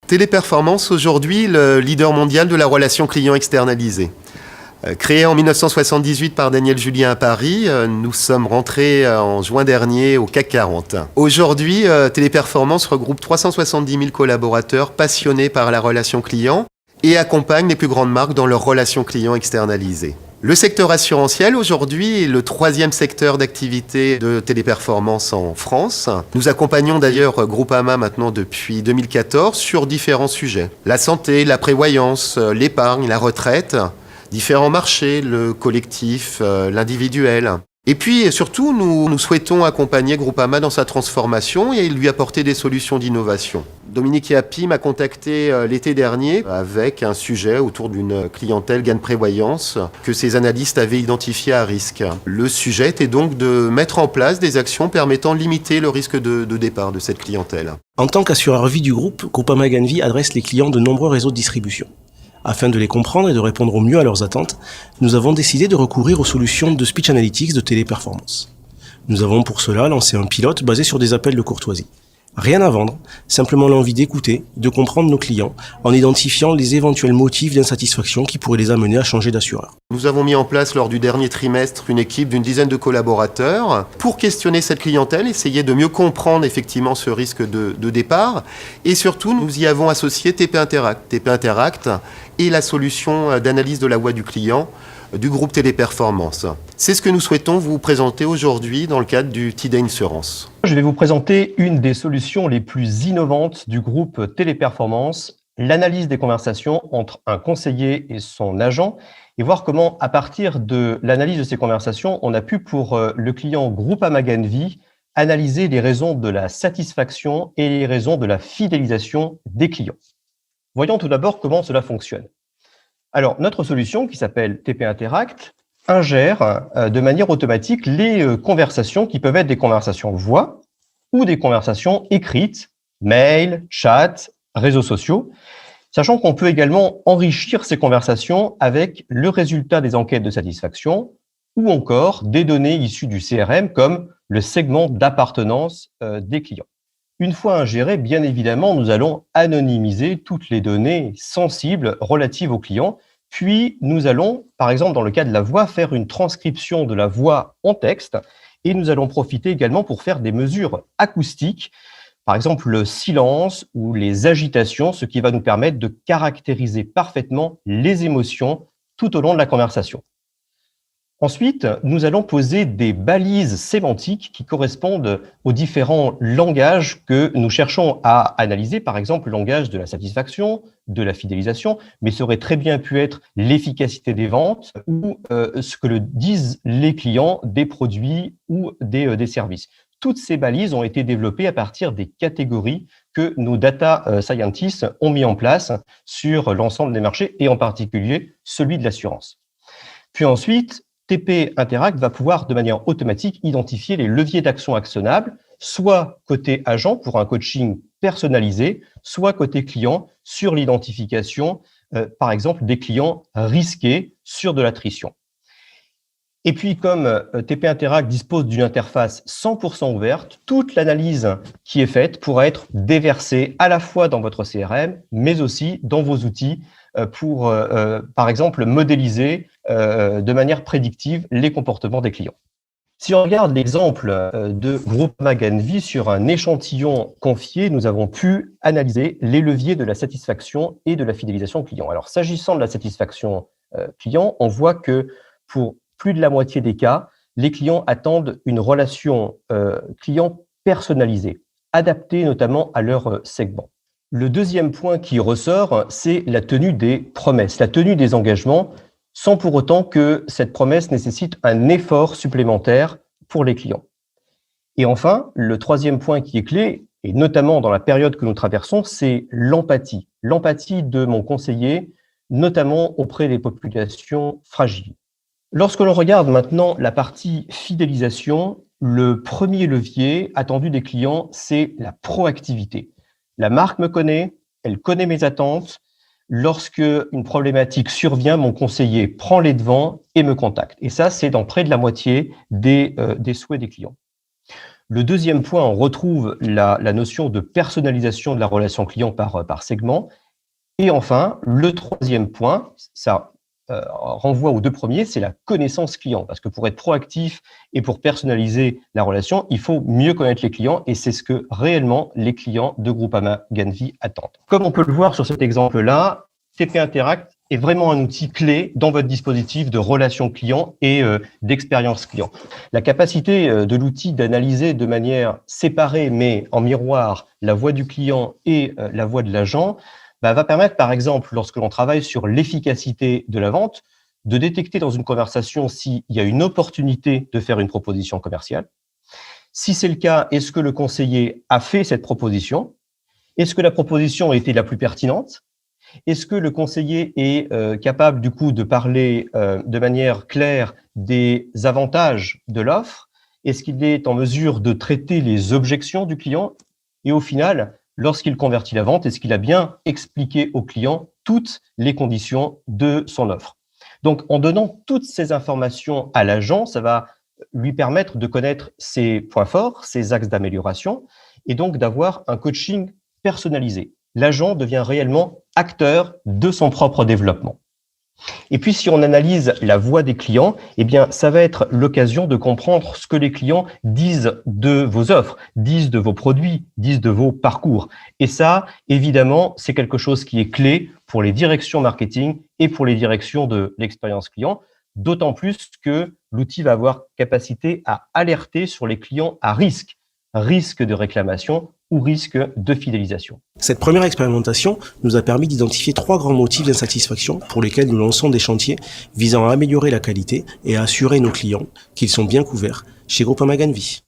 Téléperformance, aujourd'hui, le leader mondial de la relation client externalisée. Créé en 1978 par Daniel Julien à Paris, nous sommes rentrés en juin dernier au CAC 40. Aujourd'hui, Téléperformance regroupe 370 000 collaborateurs passionnés par la relation client et accompagne les plus grandes marques dans leur relation client externalisée. Le secteur assurantiel, aujourd'hui, est le troisième secteur d'activité de Téléperformance en France. Nous accompagnons d'ailleurs Groupama maintenant depuis 2014 sur différents sujets. La santé, la prévoyance, l'épargne, la retraite, différents marchés, le collectif, l'individuel. Et puis surtout, nous souhaitons accompagner Groupama dans sa transformation et lui apporter des solutions d'innovation. Dominique Yapi m'a contacté l'été dernier avec un sujet autour d'une clientèle gain de prévoyance que ses analystes avaient identifié à risque. Le sujet était donc de mettre en place des actions permettant de limiter le risque de départ de cette clientèle. En tant qu'assureur vie du groupe, Groupama Gain Vie adresse les clients de nombreux réseaux de distribution. Afin de les comprendre et de répondre au mieux à leurs attentes, nous avons décidé de recourir aux solutions de Speech Analytics de Téléperformance. Nous avons pour cela lancé un pilote basé sur des appels de courtoisie. Rien à vendre, simplement l'envie d'écouter, de comprendre nos clients, en identifiant les éventuels motifs d'insatisfaction qui pourraient les amener à changer d'assureur. Nous avons mis en place lors du dernier trimestre une équipe d'une dizaine de collaborateurs pour questionner cette clientèle, essayer de mieux comprendre effectivement ce risque de départ. Et surtout, nous y avons associé TP Interact. TP Interact est la solution d'analyse de la voix du client du groupe Téléperformance. C'est ce que nous souhaitons vous présenter aujourd'hui dans le cadre du TD Insurance. Je vais vous présenter une des solutions les plus innovantes du groupe Téléperformance, l'analyse des conversations entre un conseiller et son agent, et voir comment, à partir de l'analyse de ces conversations, on a pu, pour le client Groupama Gain Vie, analyser les raisons de la satisfaction et les raisons de la fidélisation des clients. Voyons tout d'abord comment cela fonctionne. Alors, notre solution, qui s'appelle TP Interact, ingère de manière automatique les conversations qui peuvent être des conversations voix ou des conversations écrites, mail, chat, réseaux sociaux, sachant qu'on peut également enrichir ces conversations avec le résultat des enquêtes de satisfaction ou encore des données issues du CRM comme le segment d'appartenance des clients. Une fois ingérées, bien évidemment, nous allons anonymiser toutes les données sensibles relatives aux clients. Puis, nous allons, par exemple, dans le cas de la voix, faire une transcription de la voix en texte. Et nous allons profiter également pour faire des mesures acoustiques, par exemple le silence ou les agitations, ce qui va nous permettre de caractériser parfaitement les émotions tout au long de la conversation. Ensuite, nous allons poser des balises sémantiques qui correspondent aux différents langages que nous cherchons à analyser, par exemple le langage de la satisfaction, de la fidélisation, mais ça aurait très bien pu être l'efficacité des ventes ou ce que le disent les clients des produits ou des services. Toutes ces balises ont été développées à partir des catégories que nos data scientists ont mis en place sur l'ensemble des marchés et en particulier celui de l'assurance. Puis ensuite, TP Interact va pouvoir de manière automatique identifier les leviers d'action actionnables, soit côté agent pour un coaching personnalisé, soit côté client sur l'identification, par exemple, des clients risqués sur de l'attrition. Et puis, comme TP Interact dispose d'une interface 100% ouverte, toute l'analyse qui est faite pourra être déversée à la fois dans votre CRM, mais aussi dans vos outils pour, par exemple, modéliser de manière prédictive les comportements des clients. Si on regarde l'exemple de Groupama Gain Vie sur un échantillon confié, nous avons pu analyser les leviers de la satisfaction et de la fidélisation client. Alors, s'agissant de la satisfaction client, on voit que pour plus de la moitié des cas, les clients attendent une relation client personnalisée, adaptée notamment à leur segment. Le deuxième point qui ressort, c'est la tenue des promesses, la tenue des engagements, sans pour autant que cette promesse nécessite un effort supplémentaire pour les clients. Et enfin, le troisième point qui est clé, et notamment dans la période que nous traversons, c'est l'empathie. L'empathie de mon conseiller, notamment auprès des populations fragiles. Lorsque l'on regarde maintenant la partie fidélisation, le premier levier attendu des clients, c'est la proactivité. La marque me connaît, elle connaît mes attentes. Lorsque une problématique survient, mon conseiller prend les devants et me contacte. Et ça, c'est dans près de la moitié des souhaits des clients. Le deuxième point, on retrouve la notion de personnalisation de la relation client par segment. Et enfin, le troisième point, ça renvoie aux deux premiers, c'est la connaissance client. Parce que pour être proactif et pour personnaliser la relation, il faut mieux connaître les clients et c'est ce que réellement les clients de Groupama Ganvi attendent. Comme on peut le voir sur cet exemple-là, TP Interact est vraiment un outil clé dans votre dispositif de relation client et d'expérience client. La capacité de l'outil d'analyser de manière séparée mais en miroir la voix du client et la voix de l'agent va permettre, par exemple, lorsque l'on travaille sur l'efficacité de la vente, de détecter dans une conversation s'il y a une opportunité de faire une proposition commerciale. Si c'est le cas, est-ce que le conseiller a fait cette proposition? Est-ce que la proposition a été la plus pertinente? Est-ce que le conseiller est capable, du coup, de parler de manière claire des avantages de l'offre? Est-ce qu'il est en mesure de traiter les objections du client? Et au final, lorsqu'il convertit la vente, est-ce qu'il a bien expliqué au client toutes les conditions de son offre? Donc, en donnant toutes ces informations à l'agent, ça va lui permettre de connaître ses points forts, ses axes d'amélioration, et donc d'avoir un coaching personnalisé. L'agent devient réellement acteur de son propre développement. Et puis, si on analyse la voix des clients, eh bien, ça va être l'occasion de comprendre ce que les clients disent de vos offres, disent de vos produits, disent de vos parcours. Et ça, évidemment, c'est quelque chose qui est clé pour les directions marketing et pour les directions de l'expérience client, d'autant plus que l'outil va avoir capacité à alerter sur les clients à risque de réclamation ou risque de fidélisation. Cette première expérimentation nous a permis d'identifier 3 grands motifs d'insatisfaction pour lesquels nous lançons des chantiers visant à améliorer la qualité et à assurer nos clients qu'ils sont bien couverts chez Groupama Ganvi.